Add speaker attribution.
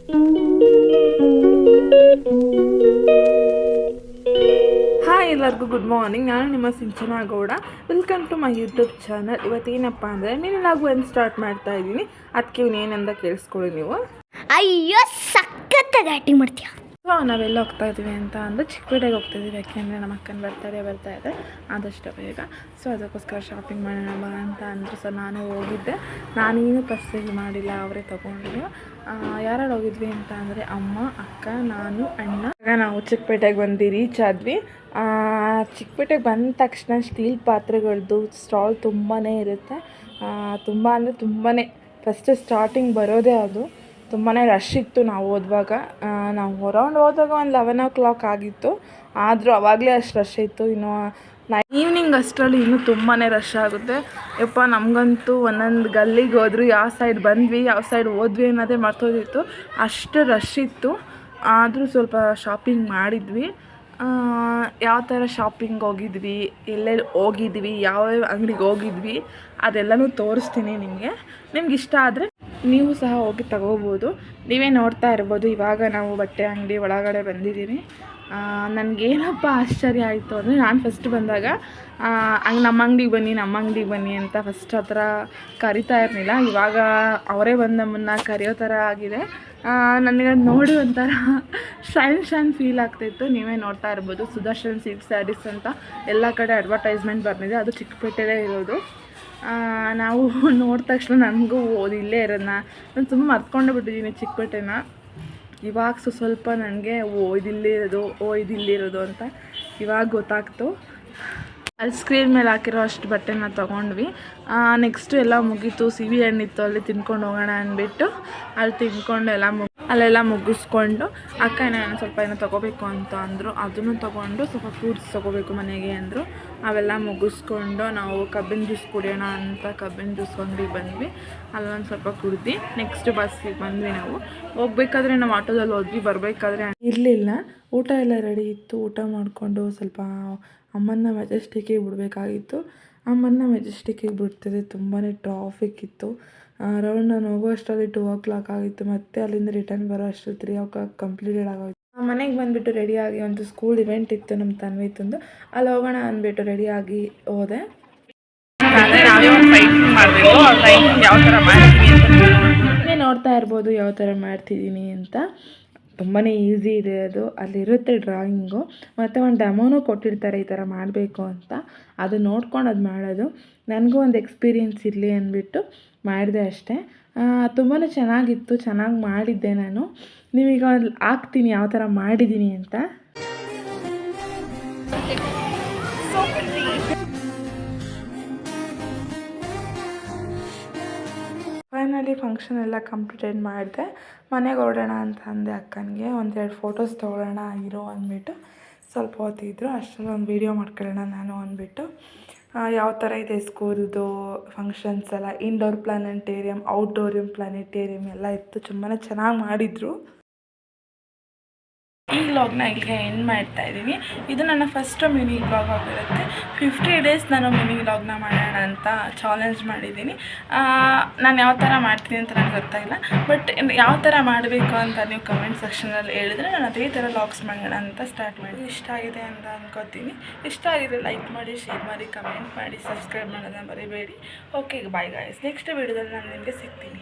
Speaker 1: Hi ಎಲ್ಲರಿಗೂ good morning. ನಾನು ನಿಮ್ಮ Sinchana Gowda. Welcome to my YouTube channel. ಇವತ್ತೇನಪ್ಪ ಅಂದರೆ ಮಿನಿಲಾಗು ಒಂದು ಸ್ಟಾರ್ಟ್ ಮಾಡ್ತಾ ಇದ್ದೀನಿ. ಅದಕ್ಕೆ ಇವನೇನೆಂದ ಕೇಳಿಸ್ಕೊಳ್ಳಿ ನೀವು.
Speaker 2: ಅಯ್ಯೋ ಸಖತ್ತಾಗಿ ಆ್ಯಕ್ಟಿಂಗ್ ಮಾಡ್ತೀಯ.
Speaker 1: ಸೊ ನಾವೆಲ್ಲ ಹೋಗ್ತಾ ಇದ್ದೀವಿ ಅಂತ ಅಂದರೆ ಚಿಕ್ಕಪೇಟೆಗೆ ಹೋಗ್ತಾಯಿದ್ದೀವಿ. ಯಾಕೆಂದರೆ ನಮ್ಮ ಅಕ್ಕನ ಬರ್ತಾ ಇದೆ ಆದಷ್ಟು ಬೇಗ. ಸೊ ಅದಕ್ಕೋಸ್ಕರ ಶಾಪಿಂಗ್ ಮಾಡೋಣ ಬಾ ಅಂತ ಅಂದರು. ಸೊ ನಾನು ಹೋಗಿದ್ದೆ. ನಾನೇನು ಪರ್ಸೇಜ್ ಮಾಡಿಲ್ಲ, ಅವರೇ ತೊಗೊಂಡ್ರು. ಯಾರು ಹೋಗಿದ್ವಿ ಅಂತ ಅಂದರೆ ಅಮ್ಮ, ಅಕ್ಕ, ನಾನು, ಅಣ್ಣ. ನಾವು ಚಿಕ್ಕಪೇಟೆಗೆ ಬಂದು ರೀಚ್ ಆದ್ವಿ. ಚಿಕ್ಕಪೇಟೆಗೆ ಬಂದ ತಕ್ಷಣ ಸ್ಟೀಲ್ ಪಾತ್ರೆಗಳದ್ದು ಸ್ಟಾಲ್ ತುಂಬಾ ಇರುತ್ತೆ. ತುಂಬ ಅಂದರೆ ತುಂಬಾ ಫಸ್ಟ್ ಸ್ಟಾರ್ಟಿಂಗ್ ಬರೋದೇ ಅದು. ತುಂಬಾ ರಶ್ ಇತ್ತು. ನಾವು ಹೋದಾಗ ಒಂದು 11 o'clock ಆಗಿತ್ತು. ಆದರೂ ಆವಾಗಲೇ ಅಷ್ಟು ರಶ್ ಇತ್ತು. ಇನ್ನು ಈವ್ನಿಂಗ್ ಅಷ್ಟರಲ್ಲಿ ಇನ್ನೂ ತುಂಬಾ ರಶ್ ಆಗುತ್ತೆ. ಯಪ್ಪ, ನಮಗಂತೂ ಒಂದೊಂದು ಗಲ್ಲಿಗೆ ಹೋದ್ರು ಯಾವ ಸೈಡ್ ಬಂದ್ವಿ ಯಾವ ಸೈಡ್ ಹೋದ್ವಿ ಅನ್ನೋದೇ ಮರ್ತೋದಿತ್ತು, ಅಷ್ಟು ರಶ್ ಇತ್ತು. ಆದರೂ ಸ್ವಲ್ಪ ಶಾಪಿಂಗ್ ಮಾಡಿದ್ವಿ. ಯಾವ ಥರ ಶಾಪಿಂಗ್ ಹೋಗಿದ್ವಿ, ಎಲ್ಲೆಲ್ಲಿ ಹೋಗಿದ್ವಿ, ಯಾವ್ಯಾವ ಅಂಗಡಿಗೆ ಹೋಗಿದ್ವಿ ಅದೆಲ್ಲನೂ ತೋರಿಸ್ತೀನಿ ನಿಮಗೆ. ನಿಮ್ಗೆ ಇಷ್ಟ ಆದರೆ ನೀವು ಸಹ ಹೋಗಿ ತಗೋಬೋದು. ನೀವೇ ನೋಡ್ತಾ ಇರ್ಬೋದು. ಇವಾಗ ನಾವು ಬಟ್ಟೆ ಅಂಗಡಿ ಒಳಗಡೆ ಬಂದಿದ್ದೀವಿ. ನನಗೇನಪ್ಪ ಆಶ್ಚರ್ಯ ಆಯಿತು ಅಂದರೆ, ನಾನು ಫಸ್ಟ್ ಬಂದಾಗ ಹಂಗೆ ನಮ್ಮ ಅಂಗಡಿಗೆ ಬನ್ನಿ ಅಂತ ಫಸ್ಟ್ ಆ ಥರ ಕರಿತಾ ಇರಲಿಲ್ಲ. ಇವಾಗ ಅವರೇ ಬಂದು ನಮ್ಮನ್ನು ಕರೆಯೋ ಥರ ಆಗಿದೆ. ನನಗೆ ನೋಡಿ ಒಂಥರ ಶೈನ್ ಫೀಲ್ ಆಗ್ತಾಯಿತ್ತು. ನೀವೇ ನೋಡ್ತಾ ಇರ್ಬೋದು. ಸುದರ್ಶನ್ ಸಿಲ್ಕ್ ಸ್ಯಾರೀಸ್ ಅಂತ ಎಲ್ಲ ಕಡೆ ಅಡ್ವರ್ಟೈಸ್ಮೆಂಟ್ ಬಂದಿದೆ. ಅದು ಚಿಕ್ಕಪೇಟೆಲೇ ಇರೋದು. ನಾವು ನೋಡಿದ ತಕ್ಷಣ ನನಗೂ ಇಲ್ಲೇ ಇರೋದನ್ನ ನಾನು ತುಂಬ ಮರ್ತ್ಕೊಂಡೇ ಬಿಟ್ಟಿದ್ದೀನಿ ಚಿಕ್ಕಪೇಟೆನ. ಇವಾಗ ಸ್ವಲ್ಪ ನನಗೆ ಇದಿಲ್ಲಿರೋದು ಅಂತ ಇವಾಗ ಗೊತ್ತಾಗ್ತು. ಅಲ್ಲಿ ಸ್ಕ್ರೀನ್ ಮೇಲೆ ಹಾಕಿರೋ ಅಷ್ಟು ಬಟ್ಟೆನ ತೊಗೊಂಡ್ವಿ. ನೆಕ್ಸ್ಟು ಎಲ್ಲ ಮುಗೀತು. ಸಿಹಿ ಹಣ್ಣಿತ್ತು, ಅಲ್ಲಿ ತಿನ್ಕೊಂಡು ಹೋಗೋಣ ಅಂದ್ಬಿಟ್ಟು ಅಲ್ಲಿ ತಿನ್ಕೊಂಡು ಅಲ್ಲೆಲ್ಲ ಮುಗಿಸ್ಕೊಂಡು ಅಕ್ಕ ಸ್ವಲ್ಪ ಏನೋ ತೊಗೋಬೇಕು ಅಂತ ಅಂದರು. ಅದನ್ನು ತೊಗೊಂಡು ಸ್ವಲ್ಪ ಫ್ರೂಟ್ಸ್ ತೊಗೋಬೇಕು ಮನೆಗೆ ಅಂದರು. ಅವೆಲ್ಲ ಮುಗಿಸ್ಕೊಂಡು ನಾವು ಕಬ್ಬಿನ ಜ್ಯೂಸ್ ಕುಡಿಯೋಣ ಅಂತ ಕಬ್ಬಿನ ಜ್ಯೂಸ್ ಅಂಗಡಿಗೆ ಬಂದ್ವಿ. ಅಲ್ಲೊಂದು ಸ್ವಲ್ಪ ಕುಡ್ದು ನೆಕ್ಸ್ಟ್ ಬಸ್ಸಿಗೆ ಬಂದ್ವಿ. ನಾವು ಹೋಗ್ಬೇಕಾದ್ರೆ ನಾವು ಆಟೋದಲ್ಲಿ ಹೋದ್ವಿ, ಬರಬೇಕಾದ್ರೆ ಇರಲಿಲ್ಲ. ಊಟ ಎಲ್ಲ ರೆಡಿ ಇತ್ತು. ಊಟ ಮಾಡಿಕೊಂಡು ಸ್ವಲ್ಪ ಅಮ್ಮನ ಮೆಜೆಸ್ಟಿಕ್ಕಿಗೆ ಬಿಡಬೇಕಾಗಿತ್ತು. ಅಮ್ಮನ ಮೆಜೆಸ್ಟಿಕ್ಕಿಗೆ ಬಿಡ್ತಿದ್ದೆ. ತುಂಬಾ ಟ್ರಾಫಿಕ್ ಇತ್ತು. ಅರೌಂಡ್ ನಾನು ಹೋಗೋ ಅಷ್ಟರಲ್ಲಿ 2 o'clock ಆಗಿತ್ತು. ಮತ್ತು ಅಲ್ಲಿಂದ ರಿಟರ್ನ್ ಬರೋ ಅಷ್ಟು 3 o'clock ಕಂಪ್ಲೀಟೆಡ್ ಆಗೋಯಿತು. ಮನೆಗೆ ಬಂದುಬಿಟ್ಟು ರೆಡಿಯಾಗಿ ಒಂದು ಸ್ಕೂಲ್ ಇವೆಂಟ್ ಇತ್ತು ನಮ್ಮ ತನ್ವಿತಂದು. ಅಲ್ಲಿ ಹೋಗೋಣ ಅಂದ್ಬಿಟ್ಟು ರೆಡಿಯಾಗಿ ಹೋದೆ. ಯಾವ ಥರ ಮಾಡ್ತೀನಿ ಅಂತ ನೋಡ್ತಾ ಇರ್ಬೋದು, ಯಾವ ಥರ ಮಾಡ್ತಿದ್ದೀನಿ ಅಂತ. ತುಂಬಾ ಈಸಿ ಇದೆ ಅದು. ಅಲ್ಲಿರುತ್ತೆ ಡ್ರಾಯಿಂಗು, ಮತ್ತು ಒಂದು ಡೆಮೋನೂ ಕೊಟ್ಟಿರ್ತಾರೆ ಈ ಥರ ಮಾಡಬೇಕು ಅಂತ. ಅದು ನೋಡ್ಕೊಂಡು ಅದು ಮಾಡೋದು. ನನಗೂ ಒಂದು ಎಕ್ಸ್ಪೀರಿಯೆನ್ಸ್ ಇರಲಿ ಅಂದ್ಬಿಟ್ಟು ಮಾಡಿದೆ ಅಷ್ಟೇ. ತುಂಬಾ ಚೆನ್ನಾಗಿತ್ತು, ಚೆನ್ನಾಗಿ ಮಾಡಿದ್ದೆ ನಾನು. ನೀವೀಗ ಹಾಕ್ತೀನಿ ಯಾವ ಥರ ಮಾಡಿದ್ದೀನಿ ಅಂತ. ಫೈನಲಿ ಫಂಕ್ಷನ್ ಎಲ್ಲ ಕಂಪ್ಲೀಟೆಡ್ ಮಾಡಿದೆ. ಮನೆಗೆ ಹೊರಡೋಣ ಅಂತ ಅಂದೆ ಅಕ್ಕನಿಗೆ. 1-2 ಫೋಟೋಸ್ ತೊಗೊಳ್ಳೋಣ ಇರೋ ಅಂದ್ಬಿಟ್ಟು ಸ್ವಲ್ಪ ಹೊತ್ತಿದ್ರು. ಅಷ್ಟರಲ್ಲಿ ಒಂದು ವೀಡಿಯೋ ಮಾಡ್ಕೊಳ್ಳೋಣ ನಾನು ಅಂದ್ಬಿಟ್ಟು. ಯಾವ ಥರ ಇದೆ ಸ್ಕೂಲ್ದು ಫಂಕ್ಷನ್ಸ್ ಎಲ್ಲ. ಇಂಡೋರ್ ಪ್ಲಾನೆಟೇರಿಯಮ್, ಔಟ್ಡೋರ್ ಪ್ಲಾನೆಟೇರಿಯಮ್ ಎಲ್ಲ ಇತ್ತು. ತುಂಬಾ ಚೆನ್ನಾಗಿ ಮಾಡಿದರು. ಈ ವ್ಲಾಗ್ನ ಇಲ್ಲಿಗೆ ಎಂಡ್ ಮಾಡ್ತಾ ಇದ್ದೀನಿ. ಇದು ನನ್ನ ಫಸ್ಟ್ ಮಿನಿ ವ್ಲಾಗ್ ಆಗಿರುತ್ತೆ. 50 days ನಾನು ಮಿನಿ ವ್ಲಾಗ್ನ ಮಾಡೋಣ ಅಂತ ಚಾಲೆಂಜ್ ಮಾಡಿದ್ದೀನಿ. ನಾನು ಯಾವ ಥರ ಮಾಡ್ತೀನಿ ಅಂತ ನನಗೆ ಗೊತ್ತಾಗಿಲ್ಲ. ಬಟ್ ಯಾವ ಥರ ಮಾಡಬೇಕು ಅಂತ ನೀವು ಕಮೆಂಟ್ ಸೆಕ್ಷನಲ್ಲಿ ಹೇಳಿದ್ರೆ ನಾನು ಅದೇ ಥರ ವ್ಲಾಗ್ಸ್ ಮಾಡೋಣ ಅಂತ ಸ್ಟಾರ್ಟ್ ಮಾಡಿ. ಇಷ್ಟ ಆಗಿದೆ ಅಂತ ಅನ್ಕೋತೀನಿ. ಇಷ್ಟ ಆಗಿದೆ ಲೈಕ್ ಮಾಡಿ, ಶೇರ್ ಮಾಡಿ, ಕಮೆಂಟ್ ಮಾಡಿ, ಸಬ್ಸ್ಕ್ರೈಬ್ ಮಾಡೋದನ್ನ ಮರಿಬೇಡಿ. Okay, bye guys. ನೆಕ್ಸ್ಟ್ ವೀಡಿಯೋದಲ್ಲಿ ನಾನು ನಿಮಗೆ ಸಿಗ್ತೀನಿ.